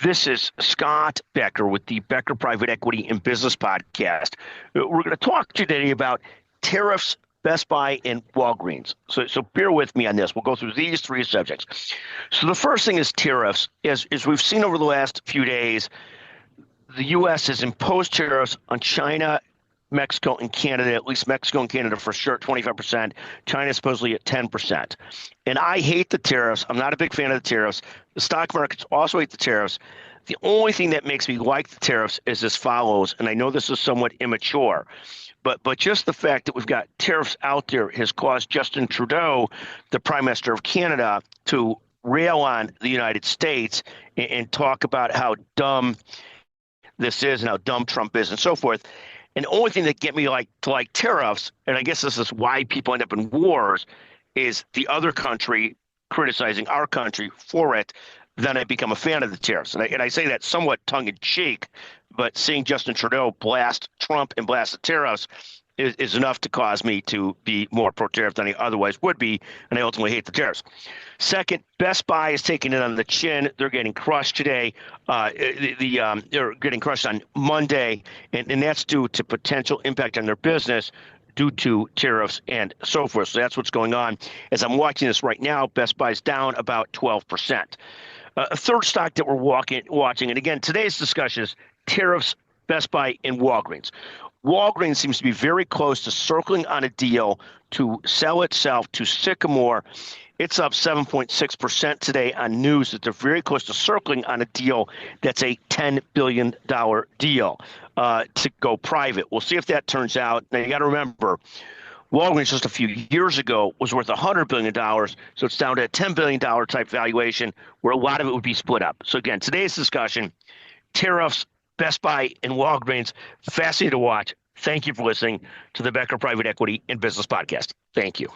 This is Scott Becker with the Becker Private Equity and Business Podcast. We're going to talk today about tariffs, Best Buy, and Walgreens. So bear with me on this. We'll go through these three subjects. So the first thing is tariffs. As we've seen over the last few days, the U.S. has imposed tariffs on China, Mexico, and Canada, at least Mexico and Canada for sure, 25%. China supposedly at 10%. And I hate the tariffs. I'm not a big fan of the tariffs. The stock markets also hate the tariffs. The only thing that makes me like the tariffs is as follows, and I know this is somewhat immature, but just the fact that we've got tariffs out there has caused Justin Trudeau, the Prime Minister of Canada, to rail on the United States and talk about how dumb this is and how dumb Trump is and so forth. And the only thing that get me to like tariffs, and I guess this is why people end up in wars, is the other country criticizing our country for it. Then I become a fan of the tariffs. And I say that somewhat tongue-in-cheek, but seeing Justin Trudeau blast Trump and blast the tariffs is enough to cause me to be more pro-tariff than I otherwise would be, and I ultimately hate the tariffs. Second, Best Buy is taking it on the chin. They're getting crushed today. They're getting crushed on Monday, and that's due to potential impact on their business due to tariffs and so forth. So that's what's going on. As I'm watching this right now, Best Buy's down about 12%. A third stock that we're watching, and again, today's discussion is tariffs, Best Buy, and Walgreens. Walgreens seems to be very close to circling on a deal to sell itself to Sycamore. It's up 7.6% today on news that they're very close to circling on a deal that's a $10 billion deal to go private. We'll see if that turns out. Now, you got to remember, Walgreens just a few years ago was worth $100 billion, so it's down to a $10 billion type valuation where a lot of it would be split up. So again, today's discussion, tariffs, Best Buy, and Walgreens, fascinating to watch. Thank you for listening to the Becker Private Equity and Business Podcast. Thank you.